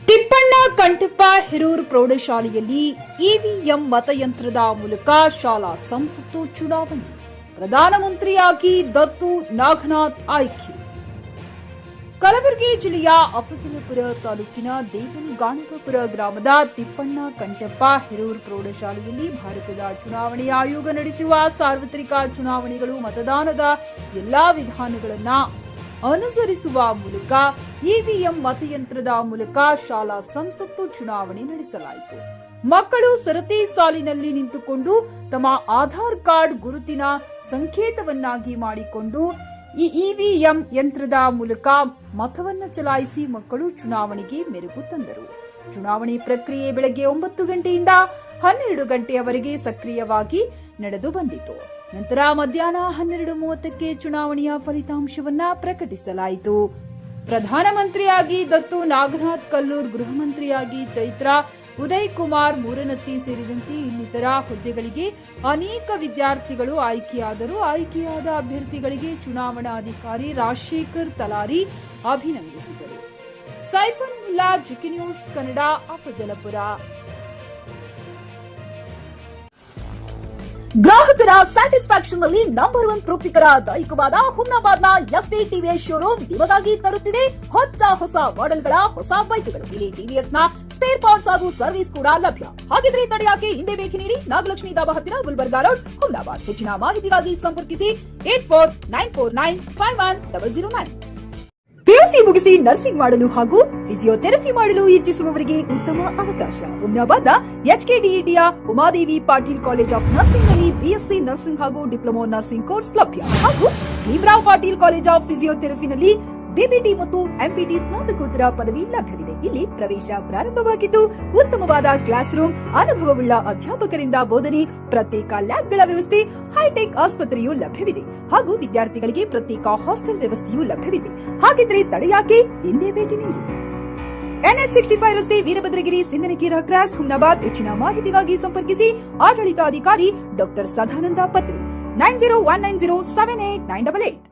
ತಿಪ್ಪಣ್ಣ ಕಂಠಪ್ಪ ಹಿರೂರು ಪ್ರೌಢಶಾಲೆಯಲ್ಲಿ ಇವಿಎಂ ಮತಯಂತ್ರದ ಮೂಲಕ ಶಾಲಾ ಸಂಸತ್ತು ಚುನಾವಣೆ. ಪ್ರಧಾನಮಂತ್ರಿಯಾಗಿ ದತ್ತು ನಾಗನಾಥ್ ಆಯ್ಕೆ. ಕಲಬುರಗಿ ಜಿಲ್ಲೆಯ ಅಫಜಲಪುರ ತಾಲೂಕಿನ ದೇವನಗಾಣಗಾಪುರ ಗ್ರಾಮದ ತಿಪ್ಪಣ್ಣ ಕಂಠಪ್ಪ ಹಿರೂರು ಪ್ರೌಢಶಾಲೆಯಲ್ಲಿ ಭಾರತದ ಚುನಾವಣಾ ಆಯೋಗ ನಡೆಸುವ ಸಾರ್ವತ್ರಿಕ ಚುನಾವಣೆಗಳು ಮತದಾನದ ಎಲ್ಲಾ ವಿಧಾನಗಳನ್ನು ಅನುಸರಿಸುವ ಮೂಲಕ ಇವಿಎಂ ಮತಯಂತ್ರದ ಮೂಲಕ ಶಾಲಾ ಸಂಸತ್ತು ಚುನಾವಣೆ ನಡೆಸಲಾಯಿತು. ಮಕ್ಕಳು ಸರತಿ ಸಾಲಿನಲ್ಲಿ ನಿಂತುಕೊಂಡು ತಮ್ಮ ಆಧಾರ್ ಕಾರ್ಡ್ ಗುರುತಿನ ಸಂಕೇತವನ್ನಾಗಿ ಮಾಡಿಕೊಂಡು ಈ ಇವಿಎಂ ಯಂತ್ರದ ಮೂಲಕ ಮತವನ್ನು ಚಲಾಯಿಸಿ ಮಕ್ಕಳು ಚುನಾವಣೆಗೆ ಮೆರುಗು ತಂದರು. ಚುನಾವಣೆ ಪ್ರಕ್ರಿಯೆ ಬೆಳಗ್ಗೆ 9 ಗಂಟೆಯಿಂದ 12 ಗಂಟೆಯವರೆಗೆ ಸಕ್ರಿಯವಾಗಿ ನಡೆದು ಬಂದಿತು. ನಂತರ ಮಧ್ಯಾಹ್ನ 12:30ಕ್ಕೆ ಚುನಾವಣೆಯ ಫಲಿತಾಂಶವನ್ನ ಪ್ರಕಟಿಸಲಾಯಿತು. ಪ್ರಧಾನಮಂತ್ರಿಯಾಗಿ ದತ್ತು ನಾಗನಾಥ್ ಕಲ್ಲೂರ್, ಗೃಹ ಮಂತ್ರಿಯಾಗಿ ಚೈತ್ರ ಉದಯ್ ಕುಮಾರ್ ಮೂರನತ್ತಿ ಸೇರಿದಂತೆ ಇನ್ನಿತರ ಹುದ್ದೆಗಳಿಗೆ ಅನೇಕ ವಿದ್ಯಾರ್ಥಿಗಳು ಆಯ್ಕೆಯಾದರು. ಆಯ್ಕೆಯಾದ ಅಭ್ಯರ್ಥಿಗಳಿಗೆ ಚುನಾವಣಾಧಿಕಾರಿ ರಾಜಶೇಖರ್ ತಲಾರಿ ಅಭಿನಂದಿಸಿದರು. Saifulla, GK news Kannada, Afzalpur. ಗ್ರಾಹಕರ ಸ್ಯಾಟಿಸ್ಫ್ಯಾಕ್ಷನ್ ನಲ್ಲಿ ನಂಬರ್ 1 ತೃಪ್ತಿಕರ ದೈಹಿಕವಾದ ಹುಮ್ನಾಬಾದ್ನ ಎಸ್ವಿ ಟಿವಿಎಸ್ ಶೋರೂಮ್ ನಿಮಗಾಗಿ ತರುತ್ತಿದೆ ಹೊಸ ಮಾಡೆಲ್ಗಳ ಹೊಸ ಬೈಕ್ಗಳು. ಇಲ್ಲಿ ಟಿವಿಎಸ್ ನ ಸ್ಪೇರ್ ಪಾರ್ಟ್ಸ್ ಹಾಗೂ ಸರ್ವಿಸ್ ಕೂಡ ಲಭ್ಯ. ಹಾಗಿದ್ರೆ ತಡೆಯಾಕೆ ಹಿಂದೆ ಭೇಟಿ ನೀಡಿ. ನಾಗಲಕ್ಷ್ಮಿ ದಾಬಾ ಹತ್ತಿರ, ಗುಲ್ಬರ್ಗಾ ರೋಡ್, ಹುಮ್ನಾಬಾದ್. ಹೆಚ್ಚಿನ ಮಾಹಿತಿಗಾಗಿ ಸಂಪರ್ಕಿಸಿ 8494951009. ಪಿಯುಸಿ ಮುಗಿಸಿ ನರ್ಸಿಂಗ್ ಮಾಡಲು ಹಾಗೂ ಫಿಸಿಯೋಥೆರಪಿ ಮಾಡಲು ಇಚ್ಛಿಸುವವರಿಗೆ ಉತ್ತಮ ಅವಕಾಶ. ಹುಮ್ನಾಬಾದ್ನ ಎಚ್ಕೆಡಿಇಟಿಯ Umadevi Patil college of nursing ನಲ್ಲಿ ಬಿಎಸ್ಸಿ ನರ್ಸಿಂಗ್ ಹಾಗೂ ಡಿಪ್ಲೊಮಾ ನರ್ಸಿಂಗ್ ಕೋರ್ಸ್ ಲಭ್ಯ. ಹಾಗೂ ಭೀಮರಾವ್ ಪಾಟೀಲ್ ಕಾಲೇಜ್ ಆಫ್ ಫಿಸಿಯೋಥೆರಪಿನಲ್ಲಿ ಬಿಬಿಟಿ ಮತ್ತು ಎಂಪಿಟಿ ಸ್ನಾತಕೋತ್ತರ ಪದವಿ ಲಭ್ಯವಿದೆ. ಇಲ್ಲಿ ಪ್ರವೇಶ ಪ್ರಾರಂಭವಾಗಿದ್ದು ಉತ್ತಮವಾದ ಕ್ಲಾಸ್ ರೂಮ್, ಅನುಭವವುಳ್ಳ ಅಧ್ಯಾಪಕರಿಂದ ಬೋಧನೆ, ಪ್ರತ್ಯೇಕ ಲ್ಯಾಬ್ಗಳ ವ್ಯವಸ್ಥೆ, ಹೈಟೆಕ್ ಆಸ್ಪತ್ರೆಯೂ ಲಭ್ಯವಿದೆ. ಹಾಗೂ ವಿದ್ಯಾರ್ಥಿಗಳಿಗೆ ಪ್ರತ್ಯೇಕ ಹಾಸ್ಟೆಲ್ ವ್ಯವಸ್ಥೆಯೂ ಲಭ್ಯವಿದೆ. ಹಾಗಿದ್ರೆ ತಡೆಯಾಕೆ ಹಿಂದೆ ಭೇಟಿ ನೀಡಿ. NH 65 ರಸ್ತೆ, ವೀರಭದ್ರಗಿರಿ, ಸಿಂದನಕೇರ ಕ್ರಾಸ್, ಹುಮ್ನಾಬಾದ್. ಹೆಚ್ಚಿನ ಮಾಹಿತಿಗಾಗಿ ಸಂಪರ್ಕಿಸಿ ಆಡಳಿತಾಧಿಕಾರಿ ಡಾ ಸದಾನಂದ ಪತ್ರಿ 9019078988.